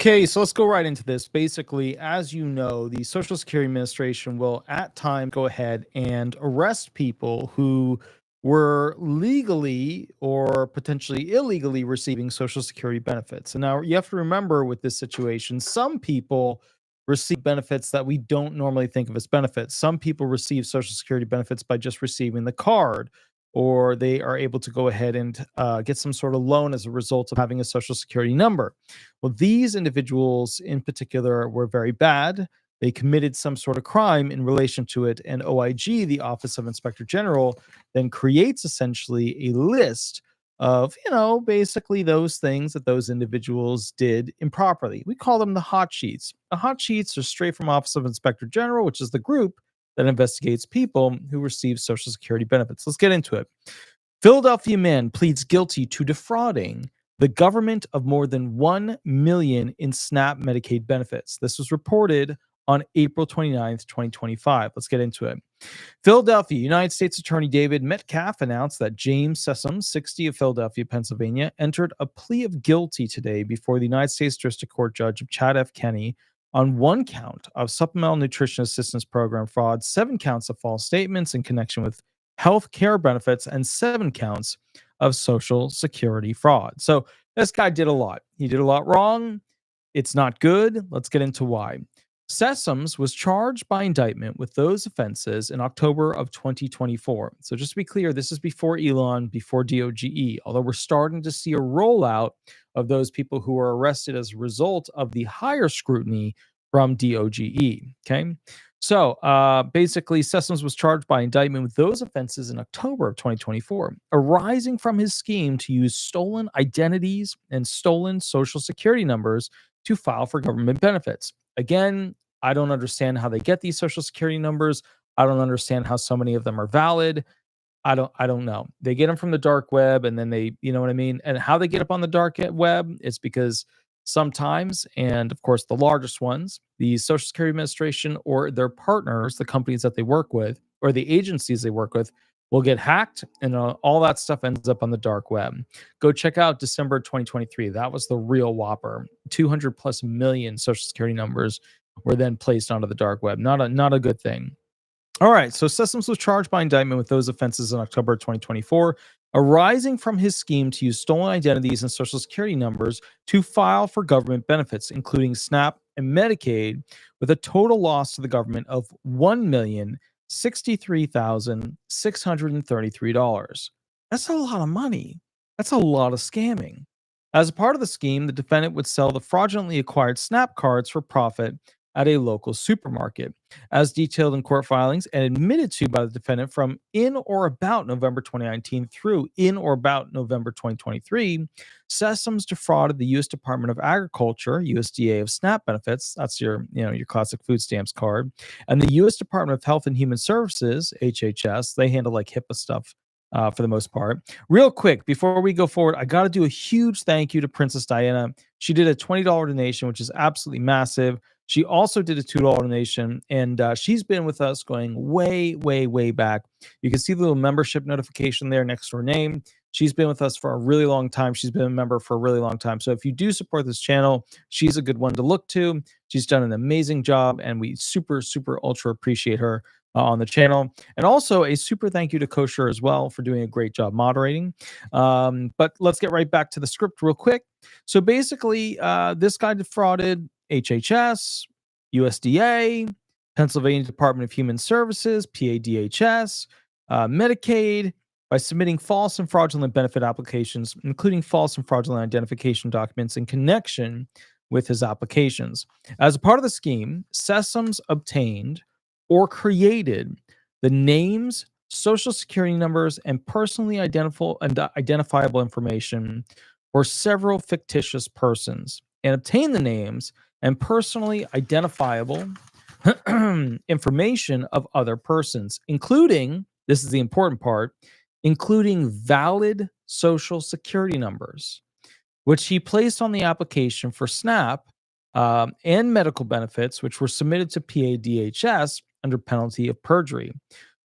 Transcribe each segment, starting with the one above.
Okay, so let's go right into this. Basically, as you know, the Social Security Administration will at times go ahead and arrest people who were legally or potentially illegally receiving Social Security benefits. And now you have to remember with this situation, some people receive benefits that we don't normally think of as benefits. Some people receive Social Security benefits by just receiving the card, or they are able to go ahead and get some sort of loan as a result of having a Social Security number. Well, these individuals in particular were very bad. They committed some sort of crime in relation to it. And OIG, the Office of Inspector General, then creates essentially a list of, basically those things that those individuals did improperly. We call them the hot sheets. The hot sheets are straight from Office of Inspector General, which is the group that investigates people who receive Social Security benefits. Let's get into it. Philadelphia man pleads guilty to defrauding the government of more than 1 million in SNAP Medicaid benefits. This was reported on April 29th, 2025. Let's get into it. Philadelphia, United States Attorney David Metcalf announced that James Sessoms, 60 of Philadelphia, Pennsylvania, entered a plea of guilty today before the United States District Court Judge of Chad F. Kenney on one count of supplemental nutrition assistance program fraud, 7 counts of false statements in connection with health care benefits, and 7 counts of Social Security fraud. So this guy did a lot. He did a lot wrong. It's not good. Let's get into why. Sessoms was charged by indictment with those offenses in October of 2024. So just to be clear, this is before Elon, before DOGE, although we're starting to see a rollout of those people who were arrested as a result of the higher scrutiny from DOGE. Okay. So basically, Sessoms was charged by indictment with those offenses in October of 2024, arising from his scheme to use stolen identities and stolen Social Security numbers to file for government benefits. Again, I don't understand how they get these Social Security numbers. I don't understand how so many of them are valid. I don't know. They get them from the dark web, and then they, you know what I mean? And how they get up on the dark web, it's because sometimes, and of course the largest ones, the Social Security Administration or their partners, the companies that they work with or the agencies they work with, will get hacked, and all that stuff ends up on the dark web. Go check out December 2023. That was the real whopper. 200 plus million Social Security numbers were then placed onto the dark web. Not a good thing. All right, so Sessoms was charged by indictment with those offenses in October 2024, arising from his scheme to use stolen identities and Social Security numbers to file for government benefits, including SNAP and Medicaid, with a total loss to the government of $1,063,633. That's a lot of money. That's a lot of scamming. As a part of the scheme, the defendant would sell the fraudulently acquired SNAP cards for profit at a local supermarket. As detailed in court filings and admitted to by the defendant from in or about November 2019 through in or about November 2023, Sessoms defrauded the U.S. Department of Agriculture, USDA, of SNAP benefits. That's your classic food stamps card. And the U.S. Department of Health and Human Services, HHS, they handle like HIPAA stuff. For the most part. Real quick, before we go forward, I got to do a huge thank you to Princess Diana. She did a $20 donation, which is absolutely massive. She also did a $2 donation, and she's been with us going way, way, way back. You can see the little membership notification there next to her name. She's been with us for a really long time. She's been a member for a really long time. So if you do support this channel, she's a good one to look to. She's done an amazing job, and we super, super, ultra appreciate her on the channel. And also a super thank you to Kosher as well for doing a great job moderating. But let's get right back to the script real quick. So basically, this guy defrauded HHS, USDA, Pennsylvania Department of Human Services, PADHS, Medicaid, by submitting false and fraudulent benefit applications, including false and fraudulent identification documents in connection with his applications. As a part of the scheme, Sessoms obtained or created the names, Social Security numbers, and personally identifiable information for several fictitious persons, and obtained the names and personally identifiable information of other persons, including, this is the important part, including valid Social Security numbers, which he placed on the application for SNAP and medical benefits, which were submitted to PADHS under penalty of perjury.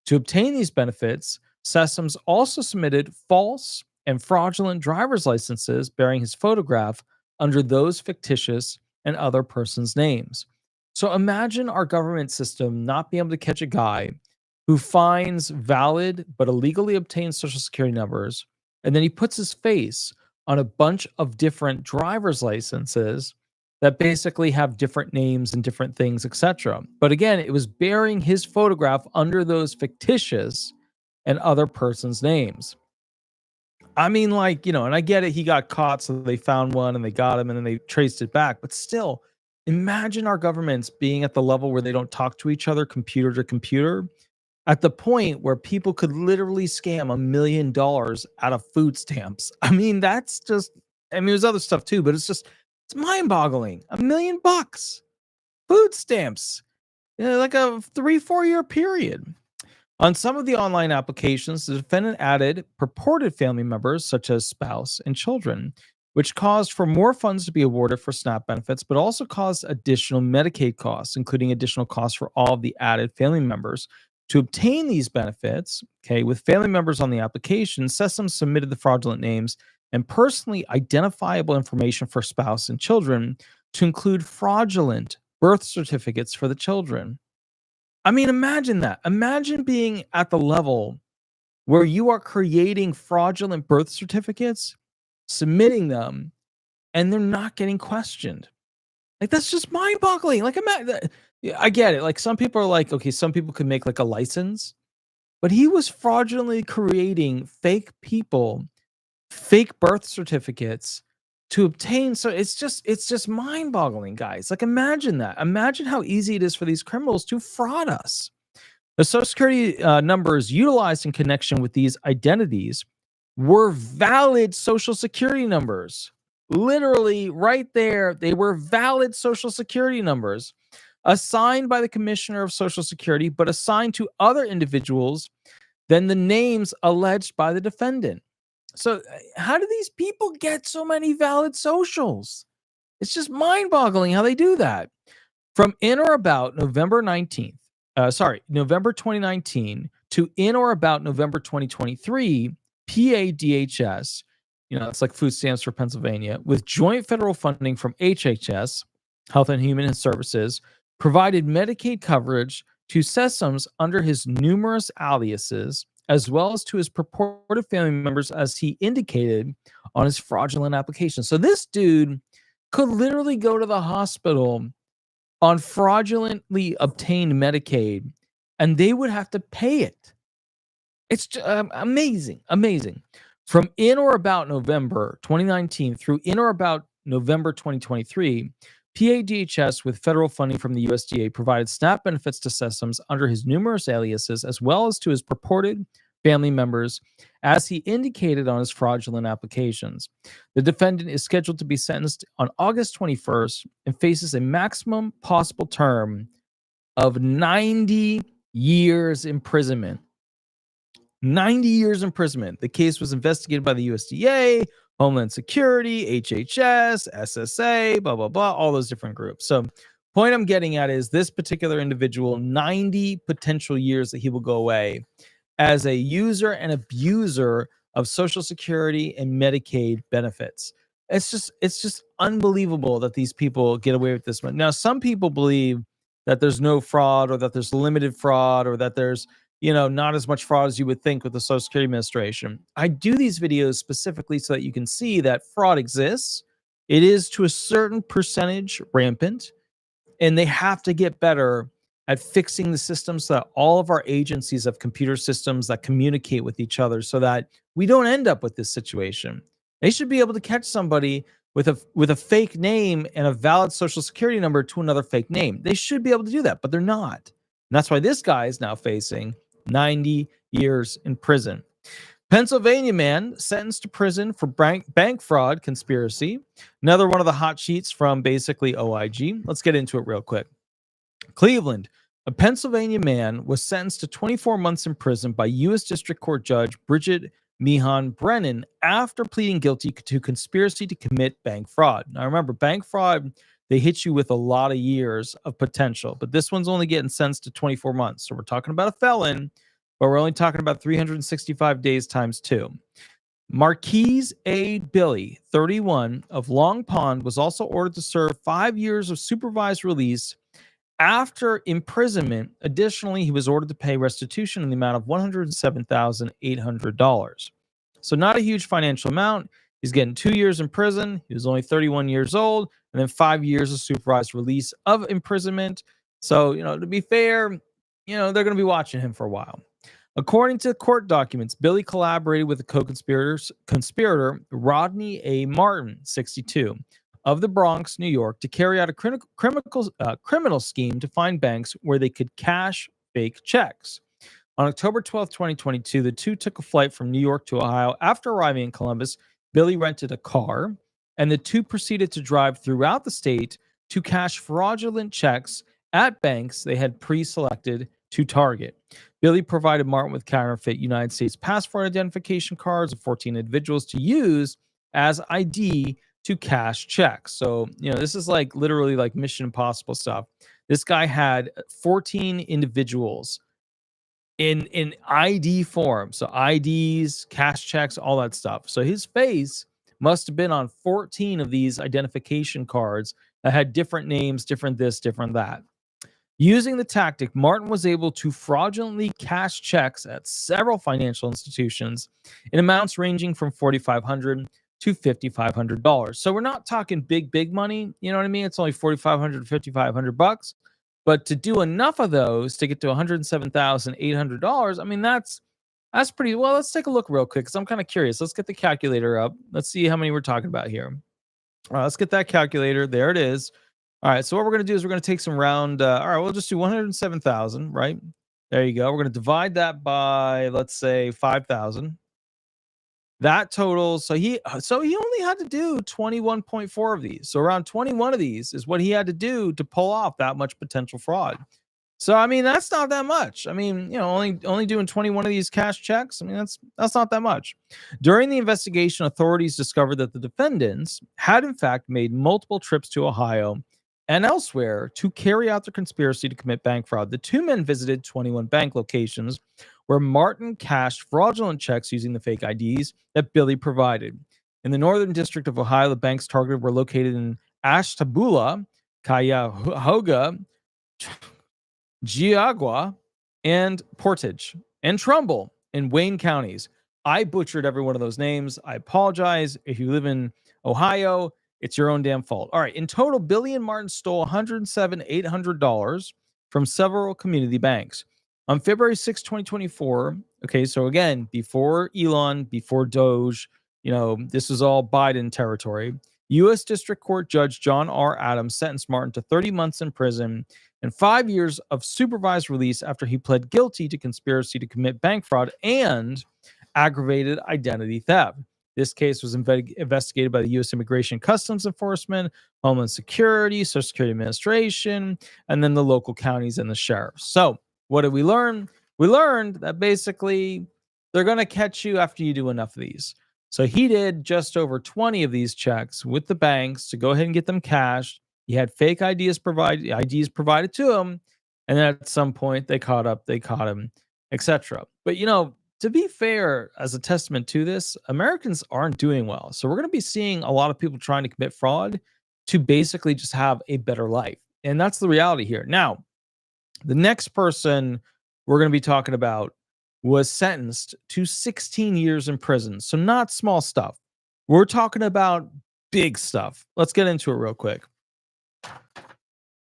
To obtain these benefits, Sessoms also submitted false and fraudulent driver's licenses bearing his photograph under those fictitious and other persons' names. So imagine our government system not being able to catch a guy who finds valid but illegally obtained social security numbers, and then he puts his face on a bunch of different driver's licenses that basically have different names and different things, etc. But again, it was bearing his photograph under those fictitious and other persons' names. I mean, like, and I get it, he got caught, so they found one and they got him and then they traced it back. But still, imagine our governments being at the level where they don't talk to each other, computer to computer, at the point where people could literally scam $1 million out of food stamps. I mean, that's just, there's other stuff too, but it's mind boggling. $1 million food stamps, like a 3-4 year period. On some of the online applications, the defendant added purported family members such as spouse and children, which caused for more funds to be awarded for SNAP benefits, but also caused additional Medicaid costs, including additional costs for all of the added family members. To obtain these benefits, with family members on the application, Sesame submitted the fraudulent names and personally identifiable information for spouse and children to include fraudulent birth certificates for the children. I mean, imagine that. Imagine being at the level where you are creating fraudulent birth certificates, submitting them, and they're not getting questioned. Like, that's just mind-boggling. Like, I get it. Like, some people are like, okay, some people could make like a license, but he was fraudulently creating fake people, fake birth certificates to obtain. So it's just mind-boggling, guys. Like, imagine that. Imagine how easy it is for these criminals to fraud us. The Social Security numbers utilized in connection with these identities were valid Social Security numbers. Literally, right there, they were valid Social Security numbers assigned by the Commissioner of Social Security, but assigned to other individuals than the names alleged by the defendant. So how do these people get so many valid socials? It's just mind-boggling how they do that. From in or about November 2019 to in or about November 2023, PADHS, it's like food stamps for Pennsylvania, with joint federal funding from HHS, Health and Human Services, provided Medicaid coverage to Sesame's under his numerous aliases, as well as to his purported family members, as he indicated on his fraudulent application. So this dude could literally go to the hospital on fraudulently obtained Medicaid, and they would have to pay it. It's amazing. From in or about November 2019 through in or about November 2023, PADHS, with federal funding from the USDA, provided SNAP benefits to Sesame's under his numerous aliases, as well as to his purported family members, as he indicated on his fraudulent applications. The defendant is scheduled to be sentenced on August 21st and faces a maximum possible term of 90 years imprisonment. 90 years imprisonment. The case was investigated by the USDA, Homeland Security, HHS, SSA, blah, blah, blah, all those different groups. So point I'm getting at is this particular individual, 90 potential years that he will go away as a user and abuser of Social Security and Medicaid benefits. It's just unbelievable that these people get away with this. Now, some people believe that there's no fraud, or that there's limited fraud, or that there's not as much fraud as you would think with the Social Security Administration. I do these videos specifically so that you can see that fraud exists. It is to a certain percentage rampant, and they have to get better at fixing the system so that all of our agencies have computer systems that communicate with each other so that we don't end up with this situation. They should be able to catch somebody with a fake name and a valid Social Security number to another fake name. They should be able to do that, but they're not. And that's why this guy is now facing 90 years in prison. Pennsylvania man sentenced to prison for bank fraud conspiracy. Another one of the hot sheets from basically OIG. Let's get into it real quick. Cleveland, a Pennsylvania man was sentenced to 24 months in prison by U.S. District Court Judge Bridget Meehan Brennan after pleading guilty to conspiracy to commit bank fraud. Now remember, bank fraud, they hit you with a lot of years of potential, but this one's only getting sentenced to 24 months. So we're talking about a felon, but we're only talking about 365 days times 2. Marquise A. Billy, 31, of Long Pond, was also ordered to serve 5 years of supervised release after imprisonment. Additionally, he was ordered to pay restitution in the amount of $107,800. So, not a huge financial amount. He's getting 2 years in prison. He was only 31 years old, and then 5 years of supervised release of imprisonment. So, to be fair, they're going to be watching him for a while. According to court documents, Billy collaborated with the co-conspirator Rodney A. Martin, 62, of the Bronx, New York, to carry out a criminal scheme to find banks where they could cash fake checks. On October 12th, 2022, the two took a flight from New York to Ohio. After arriving in Columbus, Billy rented a car, and the two proceeded to drive throughout the state to cash fraudulent checks at banks they had pre-selected to target. Billy provided Martin with counterfeit United States passport identification cards of 14 individuals to use as ID to cash checks. So, this is like literally like Mission Impossible stuff. This guy had 14 individuals in ID form. So IDs, cash checks, all that stuff. So his face must have been on 14 of these identification cards that had different names, different this, different that. Using the tactic, Martin was able to fraudulently cash checks at several financial institutions in amounts ranging from $4,500 to $5,500. So we're not talking big money. You know what I mean? It's only $4,500 to $5,500. But to do enough of those to get to $107,800, I mean, that's pretty well. Let's take a look real quick because I'm kind of curious. Let's get the calculator up. Let's see how many we're talking about here. All right, let's get that calculator. There it is. All right, so what we're going to do is we're going to take some round. All right, we'll just do 107,000, right? There you go. We're going to divide that by, let's say, 5,000. That totals. So he only had to do 21.4 of these. So around 21 of these is what he had to do to pull off that much potential fraud. So I mean, that's not that much. I mean, only doing 21 of these cash checks. I mean, that's not that much. During the investigation, authorities discovered that the defendants had in fact made multiple trips to Ohio and elsewhere to carry out their conspiracy to commit bank fraud. The two men visited 21 bank locations where Martin cashed fraudulent checks using the fake IDs that Billy provided. In the Northern District of Ohio, the banks targeted were located in Ashtabula, Cuyahoga, Geauga, and Portage, and Trumbull in Wayne counties. I butchered every one of those names. I apologize. If you live in Ohio, it's your own damn fault. All right. In total, Billy and Martin stole $107,800 from several community banks. On February 6, 2024, okay, so again, before Elon, before Doge, this is all Biden territory. U.S. District Court Judge John R. Adams sentenced Martin to 30 months in prison and 5 years of supervised release after he pled guilty to conspiracy to commit bank fraud and aggravated identity theft. This case was investigated by the U.S. Immigration Customs Enforcement, Homeland Security, Social Security Administration, and then the local counties and the sheriffs. So what did we learn? We learned that basically they're going to catch you after you do enough of these. So he did just over 20 of these checks with the banks to go ahead and get them cashed. He had fake IDs provided to him. And then at some point they caught him, etc. But to be fair, as a testament to this, Americans aren't doing well. So we're going to be seeing a lot of people trying to commit fraud to basically just have a better life. And that's the reality here. Now, the next person we're going to be talking about was sentenced to 16 years in prison. So not small stuff. We're talking about big stuff. Let's get into it real quick.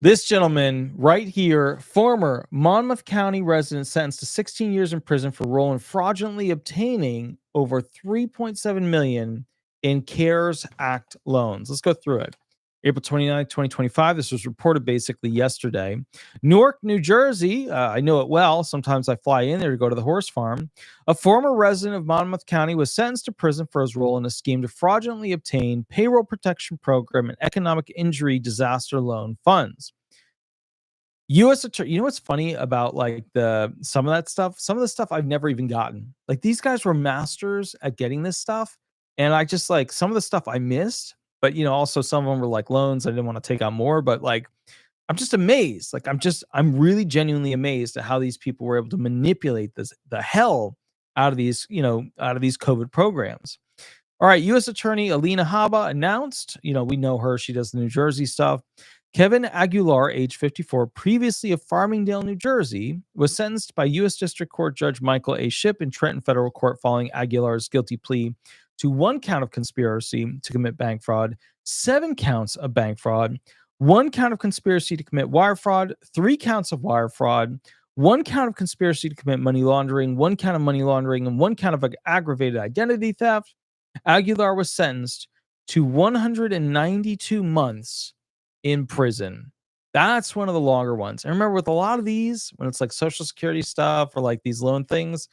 This gentleman right here, former Monmouth County resident, sentenced to 16 years in prison for role in fraudulently obtaining over $3.7 million in CARES Act loans. Let's go through it. April 29, 2025. This was reported basically yesterday. Newark, New Jersey. I know it well. Sometimes I fly in there to go to the horse farm. A former resident of Monmouth County was sentenced to prison for his role in a scheme to fraudulently obtain payroll protection program and economic injury disaster loan funds. U.S. attorney. You know what's funny about some of that stuff? Some of the stuff I've never even gotten. Like these guys were masters at getting this stuff, and I just some of the stuff I missed. But also some of them were like loans. I didn't want to take on more, but I'm just amazed. I'm really genuinely amazed at how these people were able to manipulate the hell out of these, out of these COVID programs. All right, U.S. Attorney Alina Habba announced, we know her, she does the New Jersey stuff. Kevin Aguilar, age 54, previously of Farmingdale, New Jersey, was sentenced by U.S. District Court Judge Michael A. Shipp in Trenton Federal Court following Aguilar's guilty plea to 1 count of conspiracy to commit bank fraud, 7 counts of bank fraud, 1 count of conspiracy to commit wire fraud, 3 counts of wire fraud, 1 count of conspiracy to commit money laundering, 1 count of money laundering, and 1 count of aggravated identity theft. Aguilar was sentenced to 192 months in prison. That's one of the longer ones. And remember, with a lot of these, when it's like Social Security stuff or like these loan things,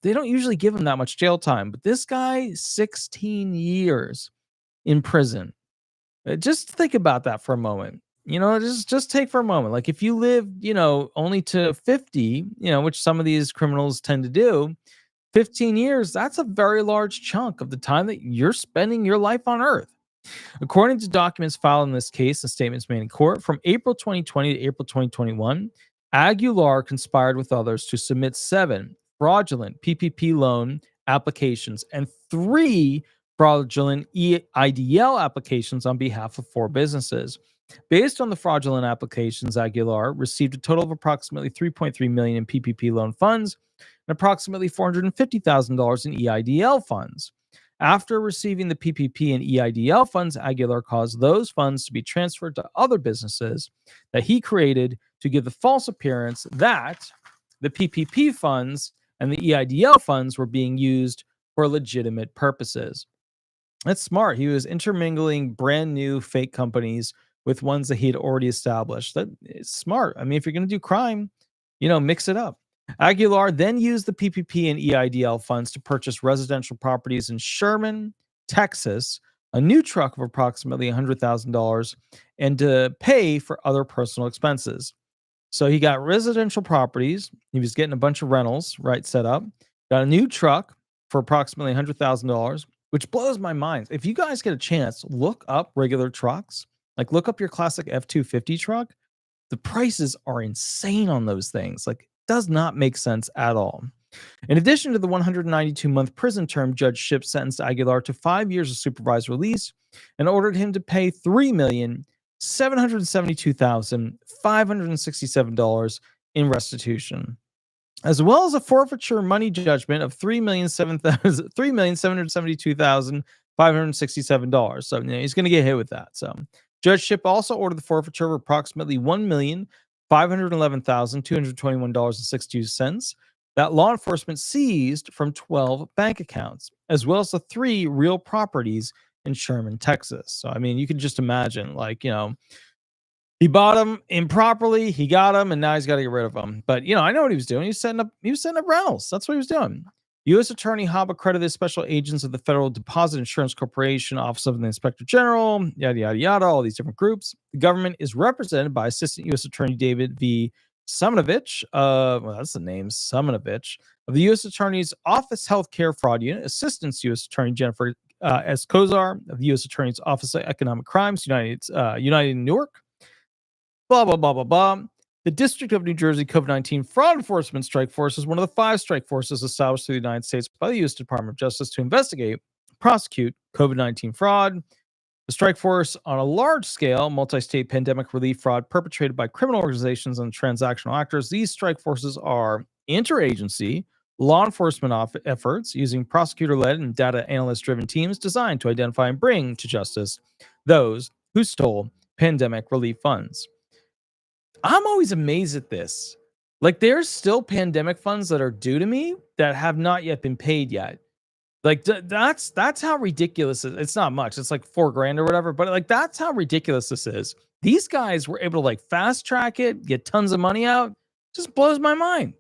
they don't usually give him that much jail time. But this guy, 16 years in prison. Just think about that for a moment. Just take for a moment. Like if you live, only to 50, which some of these criminals tend to do, 15 years, that's a very large chunk of the time that you're spending your life on earth. According to documents filed in this case and statements made in court, from April 2020 to April 2021, Aguilar conspired with others to submit 7 fraudulent PPP loan applications and 3 fraudulent EIDL applications on behalf of 4 businesses. Based on the fraudulent applications, Aguilar received a total of approximately $3.3 million in PPP loan funds and approximately $450,000 in EIDL funds. After receiving the PPP and EIDL funds, Aguilar caused those funds to be transferred to other businesses that he created to give the false appearance that the PPP funds and the EIDL funds were being used for legitimate purposes. That's smart. He was intermingling brand new fake companies with ones that he had already established. That is smart. I mean, if you're going to do crime, mix it up. Aguilar then used the PPP and EIDL funds to purchase residential properties in Sherman, Texas, a new truck of approximately $100,000, and to pay for other personal expenses. So he got residential properties. He was getting a bunch of rentals, set up. Got a new truck for approximately $100,000, which blows my mind. If you guys get a chance, look up regular trucks. Like look up your classic F-250 truck. The prices are insane on those things. Like does not make sense at all. In addition to the 192-month prison term, Judge Shipp sentenced Aguilar to 5 years of supervised release and ordered him to pay $3,772,567 in restitution, as well as a forfeiture money judgment of $3,772,567. So he's going to get hit with that. So Judge Shipp also ordered the forfeiture of approximately $1,511,221.62 that law enforcement seized from 12 bank accounts, as well as the 3 real properties in Sherman, Texas. So, I mean, you can just imagine, he bought them improperly, he got them, and now he's got to get rid of them. But, I know what he was doing. He was setting up rentals. That's what he was doing. U.S. Attorney Habba credited special agents of the Federal Deposit Insurance Corporation, Office of the Inspector General, yada, yada, yada, all these different groups. The government is represented by Assistant U.S. Attorney David V. Simonovich, that's the name, Simonovich, of the U.S. Attorney's Office Healthcare Fraud Unit, Assistant U.S. Attorney Jennifer S. Kozar of the U.S. Attorney's Office of Economic Crimes, United in Newark, blah, blah, blah, blah, blah. The District of New Jersey COVID-19 Fraud Enforcement Strike Force is one of the 5 strike forces established through the United States by the U.S. Department of Justice to investigate, prosecute COVID-19 fraud. The strike force on a large scale, multi-state pandemic relief fraud perpetrated by criminal organizations and transactional actors. These strike forces are interagency, law enforcement efforts using prosecutor-led and data analyst-driven teams designed to identify and bring to justice those who stole pandemic relief funds. I'm always amazed at this. Like, there's still pandemic funds that are due to me that have not yet been paid yet. Like, that's how ridiculous it is. It's not much. It's like $4,000 or whatever, but that's how ridiculous this is. These guys were able to fast track it, get tons of money out. Just blows my mind.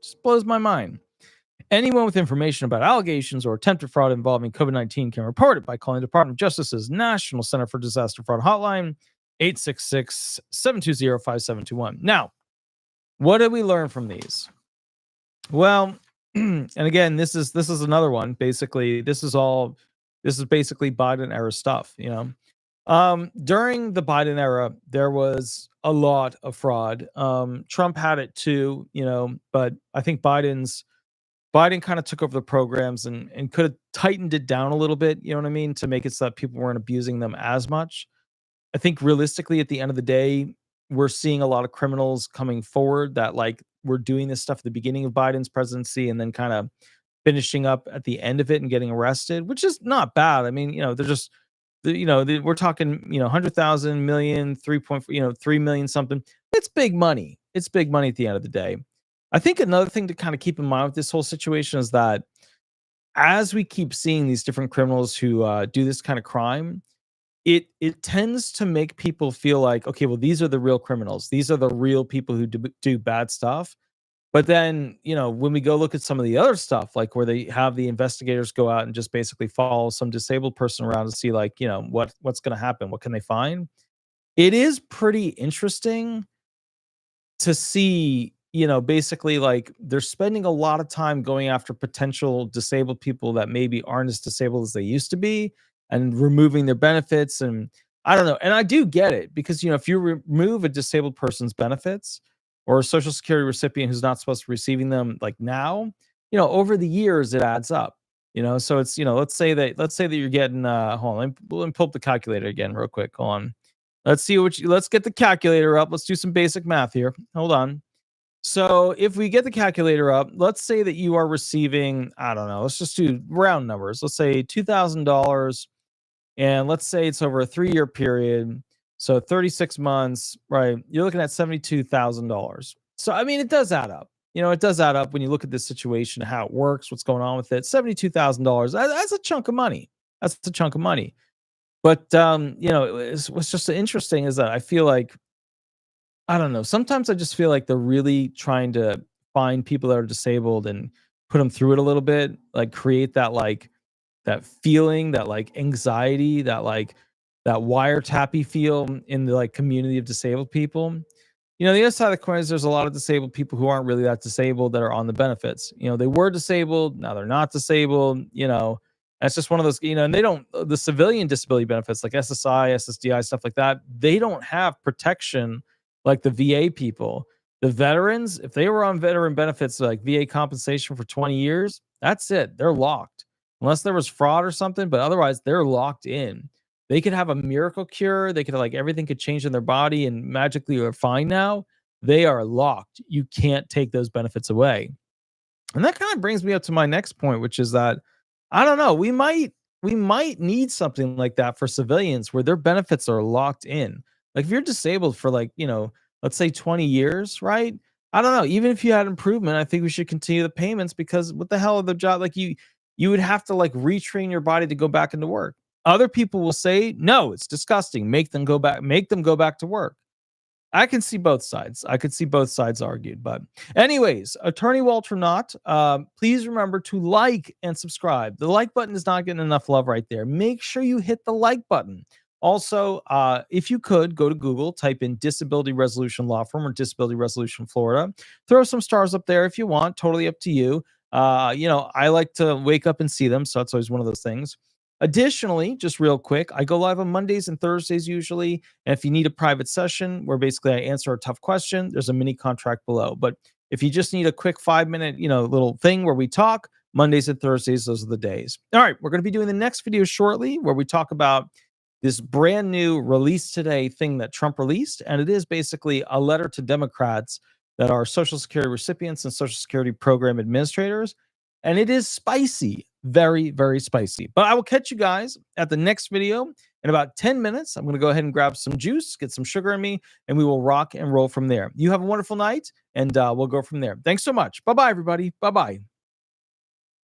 Anyone with information about allegations or attempted fraud involving COVID-19 can report it by calling the Department of Justice's National Center for Disaster Fraud Hotline, 866-720-5721. Now, what did we learn from these? Well, and again, this is another one. Basically, this is basically Biden era stuff, During the Biden era, there was a lot of fraud. Trump had it too, but I think Biden's Biden kind of took over the programs and could have tightened it down a little bit, you know what I mean, to make it so that people weren't abusing them as much. I think realistically, at the end of the day, we're seeing a lot of criminals coming forward that like were doing this stuff at the beginning of Biden's presidency and then kind of finishing up at the end of it and getting arrested, which is not bad. I mean, they're just, we're talking, 100,000 million, 3 million something. It's big money. It's big money at the end of the day. I think another thing to kind of keep in mind with this whole situation is that as we keep seeing these different criminals who do this kind of crime, it tends to make people feel like, okay, well, these are the real criminals. These are the real people who do bad stuff. But then, when we go look at some of the other stuff, like where they have the investigators go out and just basically follow some disabled person around to see, like, what's going to happen, what can they find? It is pretty interesting to see, basically like they're spending a lot of time going after potential disabled people that maybe aren't as disabled as they used to be and removing their benefits. And I don't know. And I do get it because, if you remove a disabled person's benefits or a social security recipient who's not supposed to be receiving them like now, over the years, it adds up, so it's, let's say that you're getting, hold on, let me pull up the calculator again real quick. Hold on. Let's get the calculator up. Let's do some basic math here. Hold on. So if we get the calculator up, let's say that you are receiving, I don't know, let's just do round numbers. Let's say $2,000 and let's say it's over a 3-year period. So 36 months, right? You're looking at $72,000. So, I mean, it does add up. It does add up when you look at this situation, how it works, what's going on with it. $72,000, that's a chunk of money. That's a chunk of money. But, what's just interesting is that I feel like, I don't know, sometimes I just feel like they're really trying to find people that are disabled and put them through it a little bit, like create that, like, that feeling, that like anxiety, that wiretappy feel in the like community of disabled people. The other side of the coin is there's a lot of disabled people who aren't really that disabled that are on the benefits. They were disabled, now they're not disabled. That's just one of those, and they don't, the civilian disability benefits like SSI, SSDI, stuff like that, they don't have protection like the VA people. The veterans, if they were on veteran benefits like VA compensation for 20 years, that's it. They're locked. Unless there was fraud or something, but otherwise they're locked in. They could have a miracle cure. They could like everything could change in their body and magically are fine now. They are locked. You can't take those benefits away. And that kind of brings me up to my next point, which is that I don't know, we might need something like that for civilians where their benefits are locked in. Like if you're disabled for like, let's say 20 years, right? I don't know. Even if you had improvement, I think we should continue the payments because what the hell are the job? Like you would have to like retrain your body to go back into work. Other people will say, no, it's disgusting. Make them go back to work. I can see both sides. I could see both sides argued. But anyways, Attorney Walter Hnot, please remember to like and subscribe. The like button is not getting enough love right there. Make sure you hit the like button. Also, if you could, go to Google, type in Disability Resolution Law Firm or Disability Resolution Florida. Throw some stars up there if you want. Totally up to you. I like to wake up and see them, so that's always one of those things. Additionally, just real quick, I go live on Mondays and Thursdays usually. And if you need a private session where basically I answer a tough question, there's a mini contract below. But if you just need a quick 5-minute, little thing where we talk, Mondays and Thursdays, those are the days. All right, we're going to be doing the next video shortly where we talk about this brand new release today thing that Trump released. And it is basically a letter to Democrats that are Social Security recipients and Social Security program administrators. And it is spicy, very, very spicy. But I will catch you guys at the next video in about 10 minutes. I'm going to go ahead and grab some juice, get some sugar in me, and we will rock and roll from there. You have a wonderful night, and we'll go from there. Thanks so much. Bye-bye, everybody. Bye-bye.